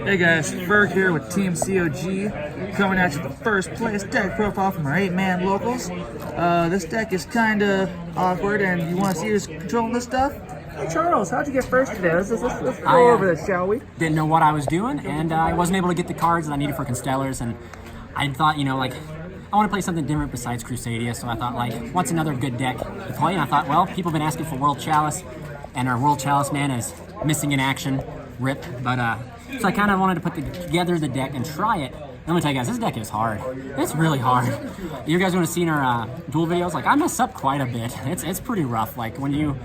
Hey guys, Ferg here with Team COG, coming at you with the first place deck profile from our 8-man locals. This deck is kind of awkward, and you want to see who's controlling this stuff? Hey Charles, how'd you get first today? Let's go over this, shall we? Didn't know what I was doing, and I wasn't able to get the cards that I needed for constellars, and I thought, I want to play something different besides Crusadia, so I thought, what's another good deck to play? And I thought, well, people have been asking for World Chalice, and our World Chalice man is missing in action, rip, but so I kind of wanted to put together the deck and try it. I'm gonna tell you guys, this deck is hard. It's really hard. You guys want to see in our duel videos? I mess up quite a bit. It's pretty rough. When you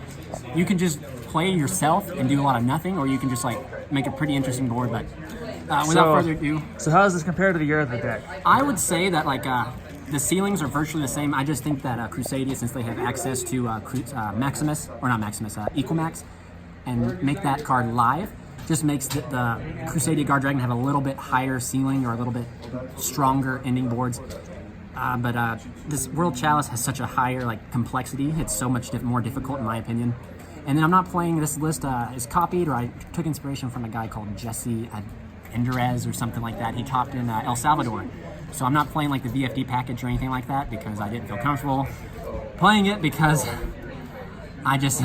can just play yourself and do a lot of nothing, or you can just make a pretty interesting board. But without further ado, so how does this compare to the year of the deck? I would say that the ceilings are virtually the same. I just think that Crusadia, since they have access to Maximus, or not Maximus, Equamax, and make that card live, just makes the Crusadia Guard Dragon have a little bit higher ceiling or a little bit stronger ending boards. But this World Chalice has such a higher complexity. It's so much more difficult in my opinion. And then I'm not playing, this list is copied, or I took inspiration from a guy called Jesse Enderez or something like that. He topped in El Salvador. So I'm not playing the VFD package or anything like that because I didn't feel comfortable playing it, because I just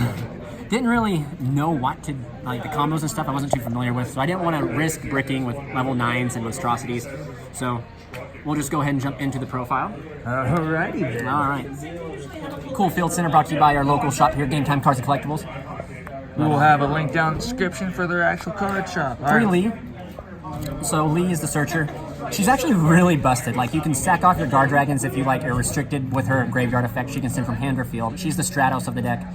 didn't really know what to, the combos and stuff I wasn't too familiar with, so I didn't want to risk bricking with level 9s and monstrosities. So we'll just go ahead and jump into the profile. Alrighty then. Alright. Cool Field Center, brought to you by our local shop here, Game Time Cards and Collectibles. We will have a link down in the description for their actual card shop. Lee. So Lee is the searcher. She's actually really busted. You can sack off your guard dragons if you are restricted with her graveyard effect. She can send from hand or field. She's the Stratos of the deck.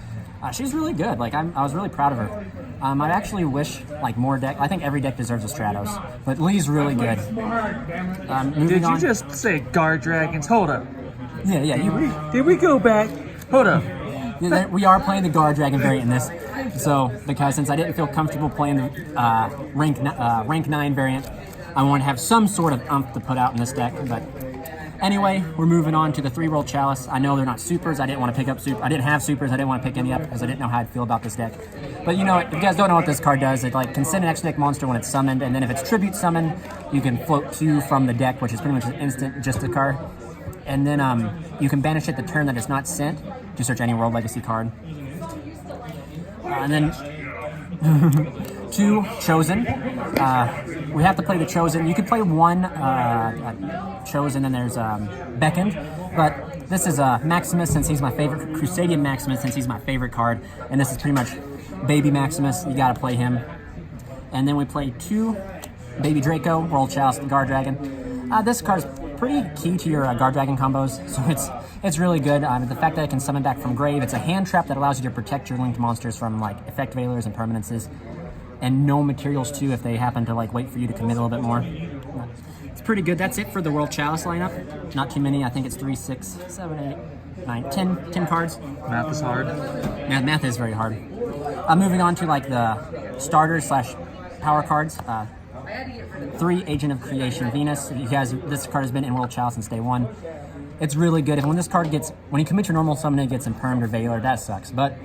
She's really good. I was really proud of her. I actually wish more deck. I think every deck deserves a Stratos, but Lee's really good. Did you just say guard dragons? Hold up. Yeah. Did we go back? Hold up. We are playing the guard dragon variant in this. So because since I didn't feel comfortable playing the rank 9 variant, I want to have some sort of umph to put out in this deck. But anyway, we're moving on to the 3 World Chalice. I know they're not supers. I didn't want to pick up super. I didn't have supers. I didn't want to pick any up because I didn't know how I'd feel about this deck. But if you guys don't know what this card does, it can send an extra deck monster when it's summoned, and then if it's tribute summoned, you can float 2 from the deck, which is pretty much an instant just a card. And then you can banish it the turn that it's not sent to search any World Legacy card. And then 2 Chosen. We have to play the Chosen. You could play 1 Chosen, and there's Beckoned, but this is Maximus, since he's my favorite. Crusadia Maximus, since he's my favorite card, and this is pretty much Baby Maximus. You gotta play him. And then we play 2 Baby Draco, World Chalice, and Guard Dragon. This card's pretty key to your Guard Dragon combos, so it's really good. The fact that it can summon back from grave, it's a hand trap that allows you to protect your linked monsters from effect veilers and permanences, and no materials too if they happen to wait for you to commit a little bit more. It's pretty good. That's it for the World Chalice lineup. Not too many. I think it's 3, 6, 7, 8, 9, 10 cards. Math is hard. Math is very hard. Moving on to the starters / power cards. 3 Agent of Creation Venus. You guys, this card has been in World Chalice since day 1. It's really good. When you commit your normal summon, it gets impermed or Veiler. That sucks, but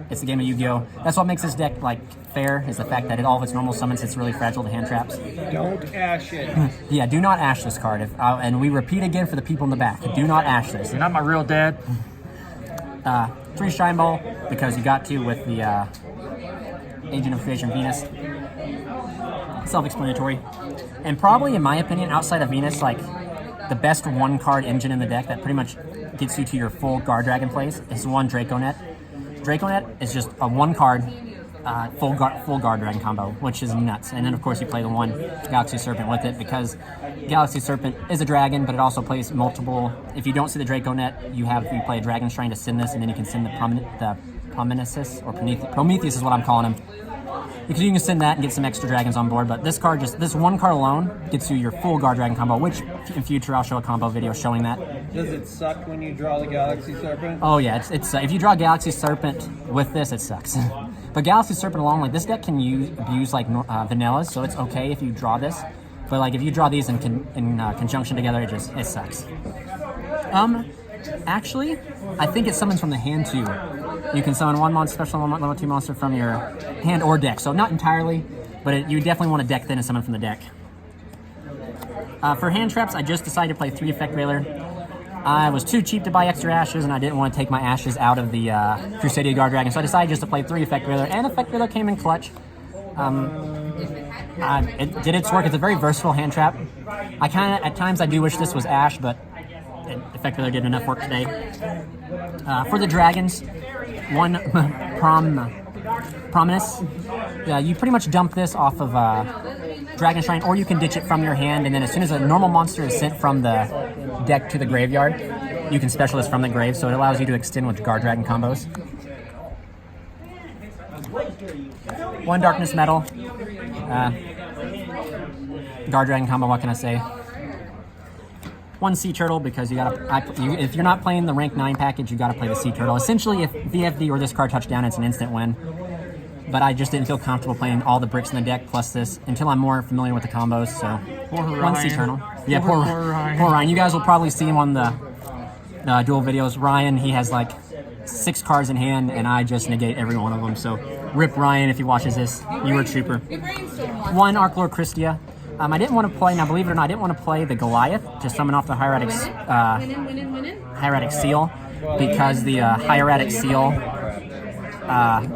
it's a game of Yu-Gi-Oh! That's what makes this deck fair, is the fact that all of its normal summons, it's really fragile to hand traps. Don't ash it. Yeah, do not ash this card. And we repeat again for the people in the back. Do not ash this. You're not my real dad. 3 Shine Ball, because you got to with the Agent of Creation Venus. Self-explanatory. And probably, in my opinion, outside of Venus, the best 1-card engine in the deck that pretty much gets you to your full Guard Dragon plays is 1 Draconet. Draconet is just a 1-card full Guard Dragon combo, which is nuts. And then of course you play the 1 Galaxy Serpent with it, because Galaxy Serpent is a dragon, but it also plays multiple. If you don't see the Draconet, you play a Dragon Shrine to send this, and then you can send the Prometheus, or Prometheus is what I'm calling him. Because you can send that and get some extra dragons on board, but this 1 card alone gets you your full Guard Dragon combo, which in future I'll show a combo video showing that. Does it suck when you draw the Galaxy Serpent? Oh yeah, it's if you draw Galaxy Serpent with this, it sucks. But Galaxy Serpent alone, this deck can use vanillas, so it's okay if you draw this. But if you draw these in conjunction together, it sucks. Actually, I think it summons from the hand too. You can summon 1 special level 2 monster from your hand or deck. So not entirely, but you definitely want to deck thin and summon from the deck. For hand traps, I just decided to play 3 Effect Veiler. I was too cheap to buy extra ashes, and I didn't want to take my ashes out of the Crusadia Guard Dragon, so I decided just to play 3 Effect Veiler, and Effect Veiler came in clutch. It did its work. It's a very versatile hand trap. At times I do wish this was ash, but Effect Veiler did enough work today. For the dragons, 1 Prominence. You pretty much dump this off of Dragon Shrine, or you can ditch it from your hand, and then as soon as a normal monster is sent from the deck to the graveyard, you can special this from the grave, so it allows you to extend with Guard Dragon combos. 1 Darkness Metal. Guard Dragon combo, what can I say? 1 Sea Turtle, because if you're not playing the rank 9 package, you gotta play the Sea Turtle. Essentially, if VFD or this card touch down, it's an instant win. But I just didn't feel comfortable playing all the bricks in the deck plus this until I'm more familiar with the combos. So 1 Sea Turtle. Yeah, poor Ryan. Poor Ryan. You guys will probably see him on the dual videos. Ryan, he has like 6 cards in hand, and I just negate every one of them. So rip Ryan if he watches this. You were a trooper. 1 Archlord Christia. I didn't want to play, now believe it or not, I didn't want to play the Goliath to summon off the Hieratic Seal, because the Hieratic Seal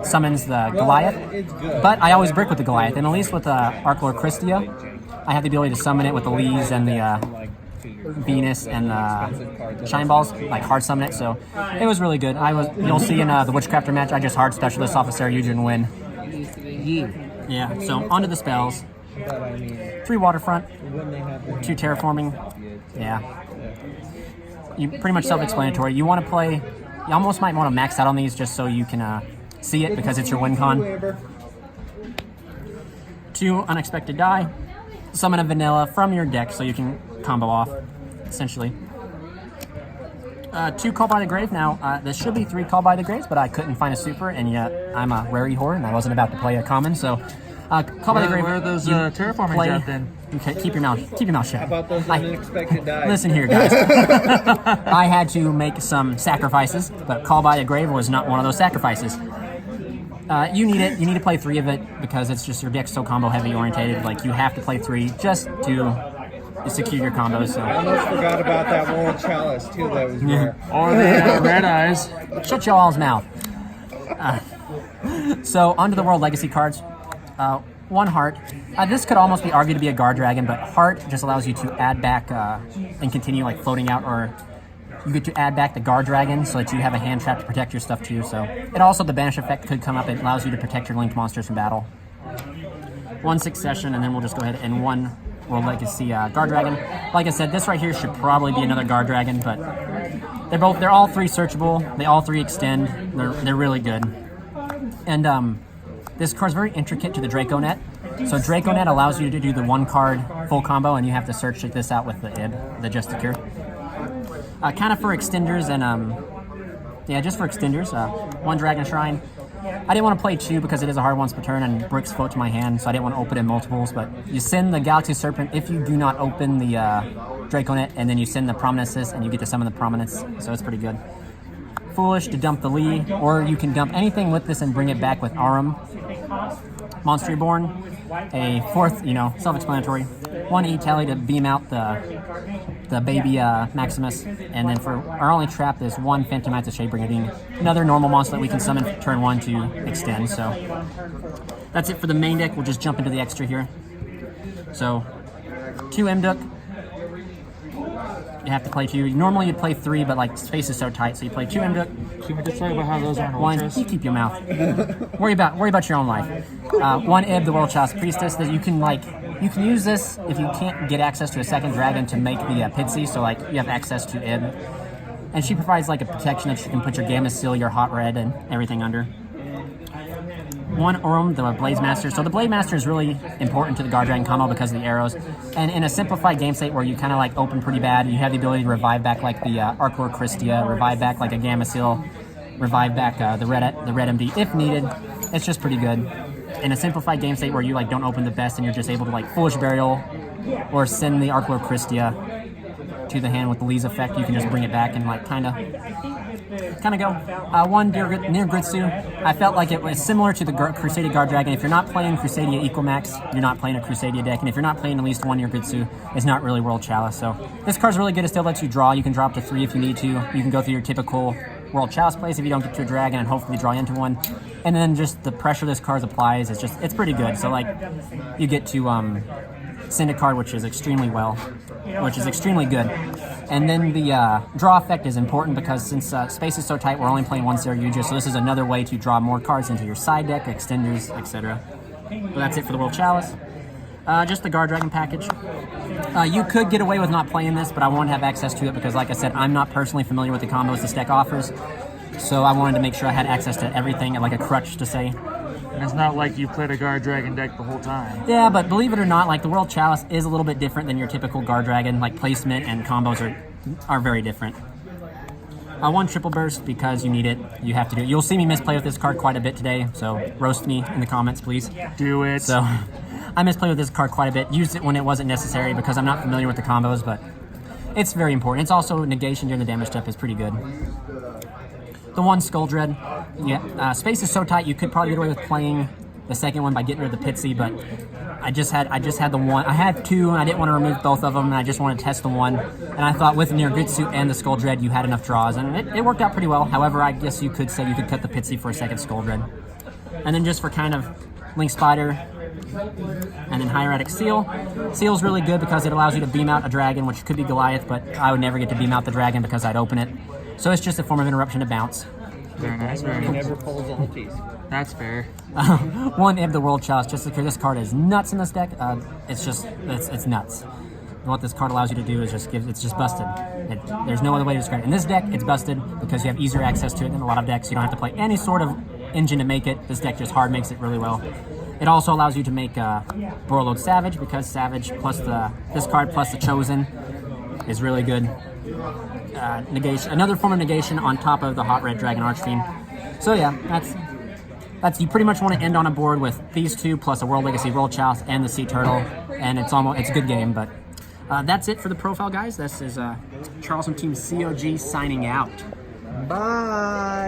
summons the Goliath. But I always brick with the Goliath, and at least with Archlord Christia, I have the ability to summon it with the Lees and the Venus and the Shine Balls, like hard summon it, so it was really good. You'll see in the Witchcrafter match, I just hard special this off of Saryuja and win. Yeah, so onto the spells. 3 Waterfront, 2 Terraforming. Yeah. You pretty much self-explanatory. You want to play, you almost might want to max out on these just so you can see it, because it's your win con. 2 Unexpected Die. Summon a vanilla from your deck so you can combo off, essentially. 2 Call by the Grave. Now, there should be 3 Call by the Graves, but I couldn't find a super, and yet I'm a rarity whore, and I wasn't about to play a common, so Call by the Grave. Where are those terraforming at then? Okay, keep your mouth shut. How about those unexpected dives? Listen here, guys. I had to make some sacrifices, but Call by the Grave was not one of those sacrifices. You need it. You need to play 3 of it, because it's just your deck's so combo heavy orientated. Like, you have to play 3 just to secure your combos. So. I almost forgot about that World Chalice too. That was rare. Or the red eyes. Shut y'all's mouth. So onto the World Legacy cards. 1 Heart. This could almost be argued to be a Guard Dragon, but Heart just allows you to add back and continue like floating out, or you get to add back the Guard Dragon so that you have a hand trap to protect your stuff too. So it also, the banish effect could come up. It allows you to protect your linked monsters from battle. 1 Succession, and then we'll just go ahead and 1 World Legacy Guard Dragon. Like I said, this right here should probably be another Guard Dragon, but they're all 3 searchable. They all 3 extend. They're really good. And this card's very intricate to the Draco Net. So Draco Net allows you to do the 1 card full combo, and you have to search this out with the Ib, the Justicure. Kind of for extenders, and yeah, just for extenders. 1 Dragon Shrine. I didn't want to play 2 because it is a hard once per turn, and bricks float to my hand, so I didn't want to open in multiples. But you send the Galaxy Serpent if you do not open the Draco Net, and then you send the Prominences, and you get to summon the Prominence. So it's pretty good. Foolish to dump the Lee, or you can dump anything with this and bring it back with Arum. Monster Reborn, a 4th, self-explanatory. 1 E-Tally to beam out the baby Maximus, and then for our only trap is 1 Phantom Knights of Shadebringer, being another normal monster that we can summon turn 1 to extend. So that's it for the main deck. We'll just jump into the extra here. So 2 Mduk. You have to play 2. Normally you'd play 3, but like space is so tight, so you play 2 Mduk. Can we just talk about how those aren't 1. ultras? You keep your mouth. Worry about your own life. 1 Ib, the World Chalice Priestess. That you can use this if you can't get access to a 2nd dragon to make the Pitsy, so like you have access to Ib, and she provides like a protection that you can put your Gamma Seal, your Hot Red, and everything under. 1 Urum, the Blaze Master. So the Blade Master is really important to the Guard Dragon combo because of the arrows. And in a simplified game state where you kind of like open pretty bad, you have the ability to revive back like the Archlord Christia, revive back like a Gamma Seal, revive back the Red MD if needed. It's just pretty good. In a simplified game state where you like don't open the best and you're just able to like Foolish Burial or send the Archlord Christia, to the hand with the Lee's effect. You can just bring it back and like kind of go. One near Gritsu, I felt like it was similar to the Crusadia Guard Dragon. If you're not playing Crusadia Equalmax, you're not playing a Crusadia deck, and if you're not playing at least one near Gritsu, it's not really World Chalice. So this card's really good. It still lets you draw. You can draw up to 3 if you need to. You can go through your typical World Chalice plays if you don't get to a dragon and hopefully draw into one. And then just the pressure this card applies is just, it's pretty good. So like you get to send a card which is extremely good. And then the draw effect is important because since space is so tight, we're only playing one Saryuja, so this is another way to draw more cards into your side deck, extenders, etc. But that's it for the World Chalice. Just the Guard Dragon package. You could get away with not playing this, but I won't have access to it because, like I said, I'm not personally familiar with the combos this deck offers. So I wanted to make sure I had access to everything, like a crutch to say. And it's not like you played a Guard Dragon deck the whole time. Yeah, but believe it or not, like the World Chalice is a little bit different than your typical Guard Dragon. Like placement and combos are very different. One triple burst because you need it. You have to do it. You'll see me misplay with this card quite a bit today, so roast me in the comments, please. Do it. So I misplay with this card quite a bit. Used it when it wasn't necessary because I'm not familiar with the combos, but it's very important. It's also negation during the damage step is pretty good. The one Skull Dread, yeah, space is so tight you could probably get away with playing the second one by getting rid of the Pitsy, but I just had the one. I had 2 and I didn't want to remove both of them, and I just wanted to test the one. And I thought with near Gritsu and the Skull Dread you had enough draws, and it worked out pretty well. However, I guess you could say you could cut the Pitsy for a second Skull Dread. And then just for kind of Link Spider, and then Hieratic Seal. Seal's really good because it allows you to beam out a dragon, which could be Goliath, but I would never get to beam out the dragon because I'd open it. So it's just a form of interruption to bounce. Very nice, very He nice. never pulls ulties. That's fair. One Ib the World Chalice, just because this card is nuts in this deck. It's nuts. What this card allows you to do is it's just busted. There's no other way to describe it. In this deck, it's busted because you have easier access to it than a lot of decks. You don't have to play any sort of engine to make it. This deck just hard makes it really well. It also allows you to make Borreload Savage because Savage plus this card plus the Chosen is really good. Negation, another form of negation on top of the Hot Red Dragon Archfiend. So yeah, that's you pretty much want to end on a board with these 2 plus a World Legacy World Chalice and the Sea Turtle, and it's a good game. But that's it for the profile, guys. This is Charles from Team COG signing out. Bye.